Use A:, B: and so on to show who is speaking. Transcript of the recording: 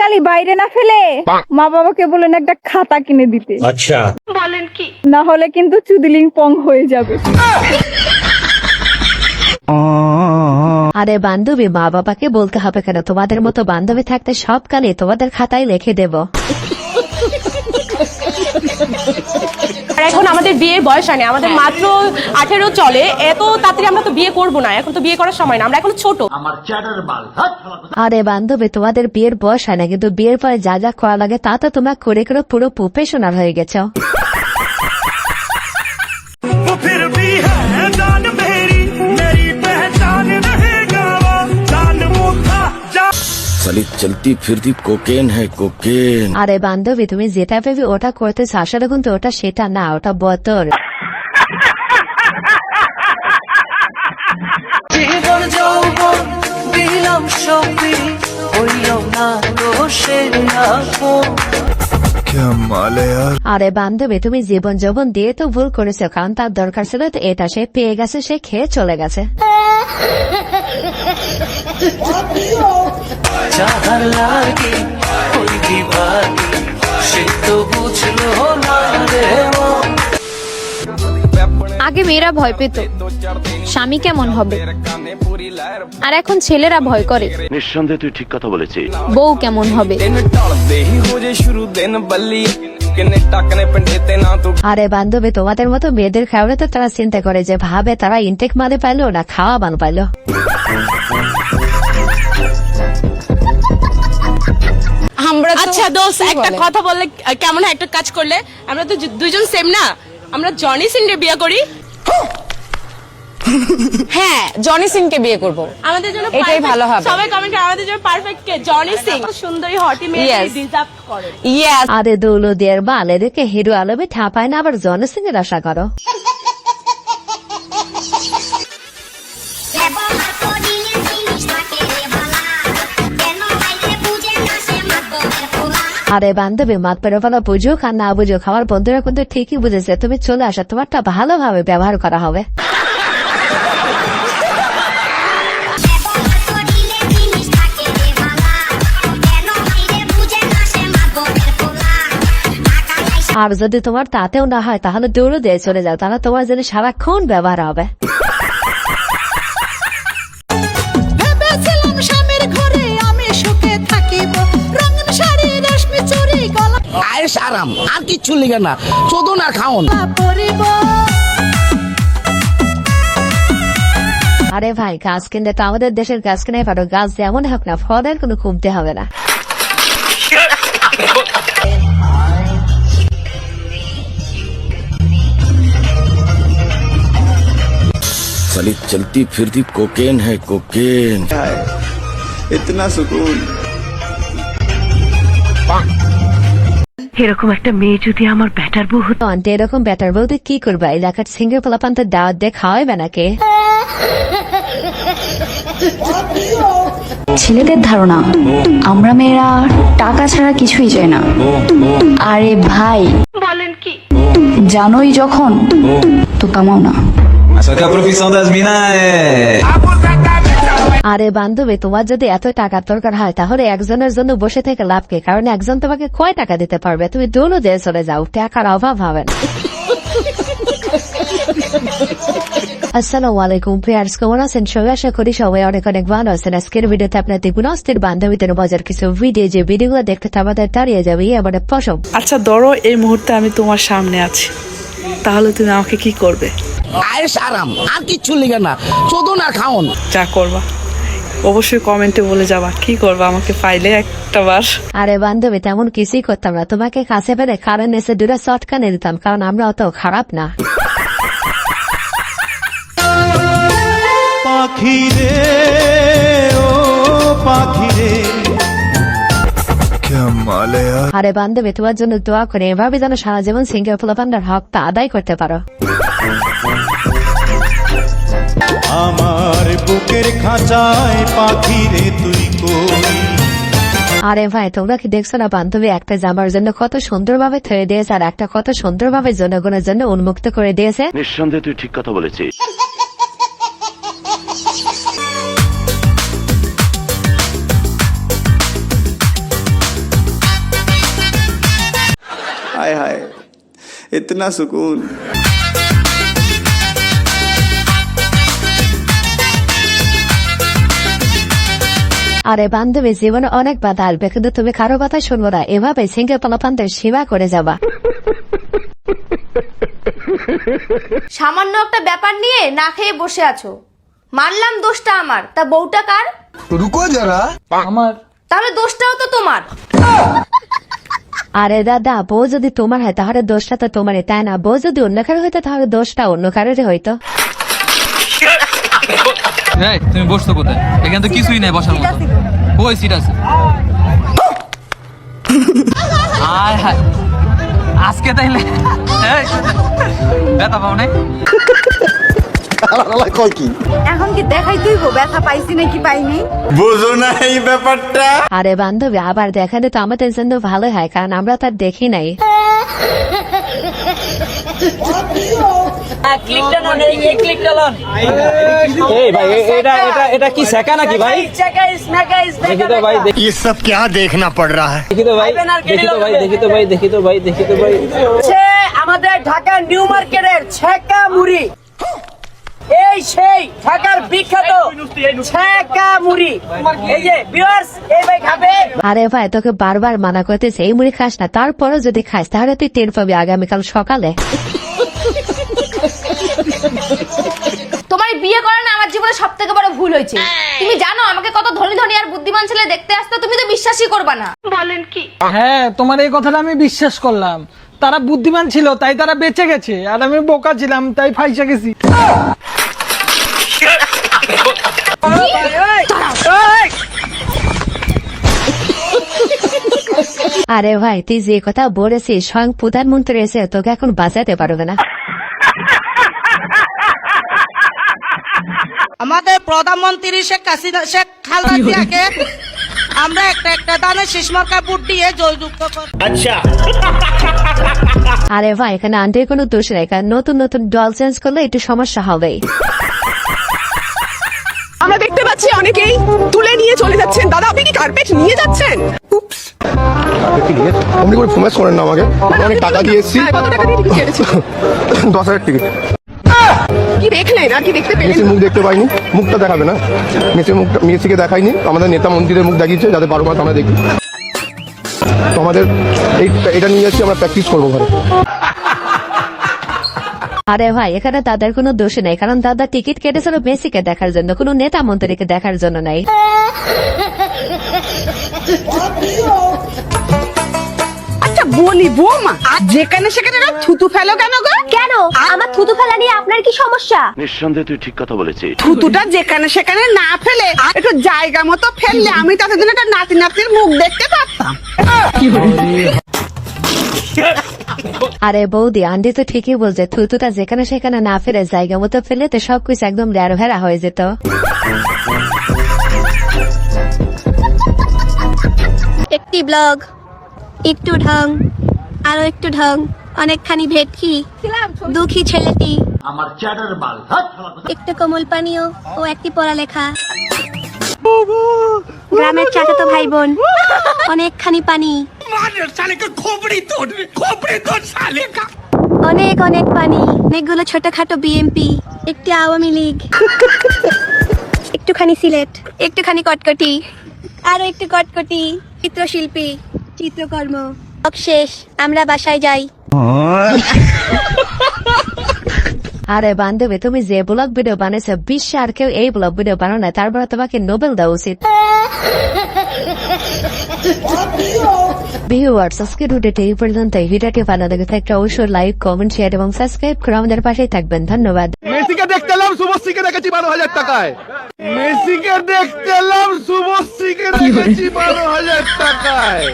A: কালি বাইরে না ফেলে মা বাবাকে বলেন একটা খাতা কিনে দিতে।
B: আচ্ছা
A: বলেন কি? না হলে কিন্তু চুদিলিং পং হয়ে যাবে।
C: আরে বান্ধবী, মা বাবাকে বলতে হবে কেন? তোমাদের মতো বান্ধবী থাকতে সব কালে তোমাদের খাতায় লিখে দেব।
D: এখন আমাদের বিয়ের বয়স হয়নি, আমাদের মাত্র 18 চলে। এত তাড়াতাড়ি আমরা তো বিয়ে করবো না, এখন তো বিয়ে করার সময় না, আমরা এখন ছোট।
C: আরে বান্ধবী, তোমাদের বিয়ের বয়স হয় না, কিন্তু বিয়ের পরে যা যা করা লাগে তা তো তোমরা করে করে পুরো প্রফেশনাল হয়ে গেছো।
B: চলতি ফিরতি কোকেন হ্যায় কোকেন।
C: আরে বান্ধবী, তুমি যেটা ভেবে ওটা করতেছ, আসলে কিন্তু ওটা সেটা না, ওটা বোতল।
E: জীবন যৌবন দিলাম সবই, হইল না দোষের আপন।
C: আরে বান্ধবী, তুমি জীবন যৌবন দিয়ে তো ভুল করেছো, কারণ তার দরকার ছিল তো এটা, সে পেয়ে গেছে, সে খেয়ে চলে গেছে।
E: যাহার লাগে ওই দিবালি, সে তো বুঝলো না রে মন।
F: আগে মেয়েরা ভয় পেত স্বামী কেমন হবে, আর এখন ছেলেরা ভয় করে
B: নিঃসন্দেহে তুই ঠিক কথা বলেছিস।
F: বউ কেমন হবে।
C: আরে বান্ধবী, তোমাদের মতো মেয়েদের খাওয়ালে তো তারা চিন্তা করে যে ভাবে তারা ইনটেক মানে পাইলো না খাওয়া বান পাইলো।
D: আমরা আচ্ছা দোস্ত, একটা কথা বললে কেমন হয়? একটা কাজ করলে আমরা তো দুইজন সেম না, আমরা জনি সিংকে বিয়ে করি।
G: হ্যাঁ, জনি সিংকে বিয়ে করব।
D: আমাদের জন্য
G: এটাই ভালো হবে।
D: সবাই কমেন্ট করে আমাদের জন্য পারফেক্ট কে? জনি সিং। সুন্দরী হটি মেয়ে
G: Yes.
D: ডিজার্ভ করে।
G: ইয়েস।
C: আরে দৌলদিয়ার বাল, এদেরকে হিরো আলমে ঠাপায় না, আবার জন সিং এর আশা করো। আরে বান্ধবী, মাত পেরো ফেলা বুঝুক আর না বুঝুক, আমার বন্ধুরা কিন্তু ঠিকই বুঝেছে, তুমি চলে আসা, তোমারটা ভালোভাবে ব্যবহার করা হবে। আর যদি তোমার তাতেও না হয় তাহলে দৌড়ে দিয়ে চলে যাও, তাহলে তোমার জন্য সারাক্ষণ ব্যবহার হবে।
H: আয়েশ আরাম আর কিচ্ছু লিখে না, চোদন আর খাওন।
C: আরে ভাই, গাছ কিনতে তো আমাদের দেশের গাছ কিনে পারো, গাছ যেমন হোক না, ফলের কোনো কমতে হবে না।
B: साली चलती फिरती कोकेन है कोकेन।
I: इतना सुकून।
G: এরকম একটা মেয়ে যদি আমার ব্যাটার বউ হতো।
C: আন্টি, এরকম ব্যাটার বলতে কি করবা? এলাকার সিঙ্গেল পোলাপান তো দাওয়াত দিয়ে খাওয়াইবে নাকি?
J: ছেলেদের ধারণা আমরা মেয়েরা টাকা ছাড়া কিছুই চাই না। আরে ভাই,
D: বলেন কি?
J: জানোই যখন তো কামাও না।
C: আরে বান্ধবী, তোমার যদি এত টাকার দরকার হয় তাহলে একজনের জন্য বসে থেকে লাভ কি? কারণ একজন তোমাকে কয় টাকা দিতে পারবে? তুমি দোনো দিয়ে চলে যাও, টাকার অভাব হবে না। আসসালামু আলাইকুম প্রিয়ার্স, কেমন আছেন সবাই? আশা করি সবাই অনেক অনেক ভালো আছেন। আজকের ভিডিওতে আপনার দেখুন অস্থির বান্ধবীদের মজার কিছু ভিডিও, যে ভিডিওগুলো দেখতে আমাদের দাঁড়িয়ে যাবে এবারে পশম।
K: আচ্ছা ধরো এই মুহূর্তে আমি তোমার সামনে আছি, তাহলে তুমি আমাকে কি করবে?
H: আয়েশ আরাম আর কিচ্ছু লিখে না, চোদন আর খাওন।
K: যা করবা অবশ্যই কমেন্টে বলে যাবা, কি করবা আমাকে পাইলে একটা বার।
C: আরে বান্ধবী, তেমন কিছুই করতাম না, তোমাকে কাছে পেলে কারেন্ট এসে দুটা চটকানে দিতাম, কারণ আমরা অত খারাপ না।
I: পাখিরে ও পাখিরে কেমলে।
C: আরে বান্ধবী, তোমার জন্য দোয়া করে এভাবে যেন সারা জীবন সিঙ্গেল পোলাপান্ডার হকটা আদায় করতে পারো।
I: আমার বুকের খাঁচায় পাখিরে তুই কই।
C: আরে ভাই, তোমরা কি দেখছো না বান্ধবী একটা জামার জন্য কত সুন্দরভাবে থয়ে দিয়েছে, আর একটা কত সুন্দরভাবে জনগণের জন্য উন্মুক্ত করে দিয়েছে।
B: নিঃসন্দেহে তুই ঠিক কথা বলেছিস।
I: हाय हाय इतना सुकून।
C: আরে বান্ধবী, জীবনে অনেক বাধা আসবে, কিন্তু তুমি কারো কথা শুনবো না, এভাবে সিঙ্গেল পোলাপানদের সেবা করে যাবা।
F: সামান্য একটা ব্যাপার নিয়ে না খেয়ে বসে আছো, মানলাম দোষটা আমার, তা বউটা কার?
H: রুকো যারা
G: আমার
F: তাহলে দোষটাও তো তোমার।
C: আরে দাদা, বউ যদি তোমার হয় তাহলে দোষটা তো তোমারই, তাই না? বউ যদি অন্য কারো হইতো তাহলে দোষটা অন্য কারোরই হইতো।
E: তুমি বসছো কোথায়? এখানে তো কিছুই নাই বসার মতো। ওই সিট আছে। আয় হায়, আজকে তাইলে ব্যথা পাও নাই?
A: এখন কি দেখাই তুইব ব্যথা পাইছি নাকি পাইনি?
I: বুঝো না এই ব্যাপারটা।
C: আরে বান্ধবী, আবার দেখালে তো আমাদের জন্য ভালো হয়, কারণ আমরা তার দেখি নাই।
E: এটা কি শেখা নাকি ভাই? দেখি তো ভাই,
H: ये सब क्या देखना पड़ रहा है?
E: দেখি তো ভাই, দেখি তো ভাই, দেখি তো ভাই, দেখি তো ভাই, দেখি তো ভাই।
G: আমাদের ঢাকা নিউ মার্কেটের ছেকা মুড়ি, এই সেই ঢাকার বিখ্যাত ছেকা মুড়ি। এই যে ভিউয়ার্স, এই ভাই খাবে।
C: আরে ভাই, তোকে বারবার মানা করতেছে এই মুড়ি খাস না, তারপরও যদি খাস তাহলে তুই টের পাবি আগামীকাল সকালে।
F: তোমার এই বিয়ে করা না আমার জীবনে সব থেকে বড় ভুল হয়েছে। তুমি জানো আমাকে কত ধনী ধনী আর বুদ্ধিমান ছেলে দেখতে আসতো, তুমি তো বিশ্বাসই করবা না।
G: হ্যাঁ, তোমার এই কথাটা আমি বিশ্বাস করলাম। তারা বুদ্ধিমান ছিল তাই তারা বেঁচে গেছে, আর আমি বোকা ছিলাম তাই ফাইসা গেছি।
C: আরে ভাই, তুই যে কথা বলেছিস স্বয়ং প্রধানমন্ত্রী এসে তোকে এখন বাঁচাতে পারবে না।
G: আমাদের প্রধানমন্ত্রী শেখ খালেদা জিয়াকে আমরা একটা দানে শেষ মার্কা ভোট দিয়ে জয়যুক্ত করব।
C: আরে ভাই, এখানে আন্টির কোনো দোষ নেই, কারণ নতুন নতুন ডল চেঞ্জ করলে একটু সমস্যা হবে।
D: আমরা দেখতে পাচ্ছি অনেকেই তুলে নিয়ে চলে যাচ্ছেন। দাদা, আপনি কি কার্পেট নিয়ে যাচ্ছেন?
H: আপনি করে ফোমাস করেন না আমাকে, অনেক টাকা দিয়ে এসেছি।
D: কত টাকা দিয়ে টিকিট কেটেছেন?
H: 10,000 টিকিট।
D: কি দেখলেন আর কি দেখতে পেলেন?
H: মেসির মুখ দেখতে পাইনি, মুখটা দেখাবে না। মেসিকে দেখাইনি, আমাদের নেতা মন্ত্রীদের মুখ দেখিয়েছে, যাতে 12 মাস আমরা দেখি। তো আমাদের এটা নিয়ে যাচ্ছি, আমরা প্র্যাকটিস করবো ঘরে।
C: আরে ভাই, এখানে দাদার কোনো দোষ নেই, কারণ দাদা টিকিট কেটেছিল মেসিকে দেখার জন্য, কোনো নেতা মন্ত্রীকে দেখার জন্য নাই।
D: আচ্ছা বলি বৌমা, যেখানে সেখানে থুতু ফেলো কেন গো?
F: কেন আমার থুতু ফেলা নিয়ে আপনার কি সমস্যা?
B: নিঃসন্দেহে তুই ঠিক কথা বলেছিস।
D: থুতুটা যেখানে সেখানে না ফেলে একটু জায়গা মতো ফেললে আমি তাদের জন্য একটা নাতি নাতির মুখ দেখতে পারতাম।
C: আরে বৌদি, আন্টি তো ঠিকই বলছে, থুতুটা যেখানে সেখানে না ফেলে জায়গা মতো ফেলে তো সবকিছু একদম রেয়ার ভেড়া হয়ে যেত।
F: একটি ব্লগ, একটু ঢং, আরো একটু ঢং, অনেকখানি ভেটকি, দুঃখী ছেলেটি, একটু কোমল পানীয় ও একটি পড়ালেখা, গ্রামের চাচাতো ভাই বোন, অনেকখানি পানি, অনেক অনেক পানি, অনেকগুলো ছোটখাটো বিএমপি, একটি আওয়ামী লীগ, একটুখানি সিলেট, একটুখানি কটকটি, আরো একটু কটকটি, চিত্রশিল্পী, চিত্রকর্ম, শেষ আমরা বাসায় যাই।
C: আরে বান্ধবী, তুমি যে ব্লগ ভিডিও বানিয়েছো, বিশ্বে আর কেউ এই ব্লগ ভিডিও বানানো না, তারপরে তোমাকে নোবেল দেওয়া উচিত। ভিউয়ার্স, আজকের ভিডিওটি এই পর্যন্ত। ভিডিওটি ভালো লাগে থাকলে অবশ্যই লাইক, কমেন্ট, শেয়ার এবং সাবস্ক্রাইব করে আমাদের পাশেই থাকবেন। ধন্যবাদ।
H: মেসিকে দেখতে এলাম, শুভশ্রীকে দেখেছি 12,000 টাকায়। মেসিকে দেখতে এলাম, শুভশ্রীকে দেখেছি 12,000 টাকায়।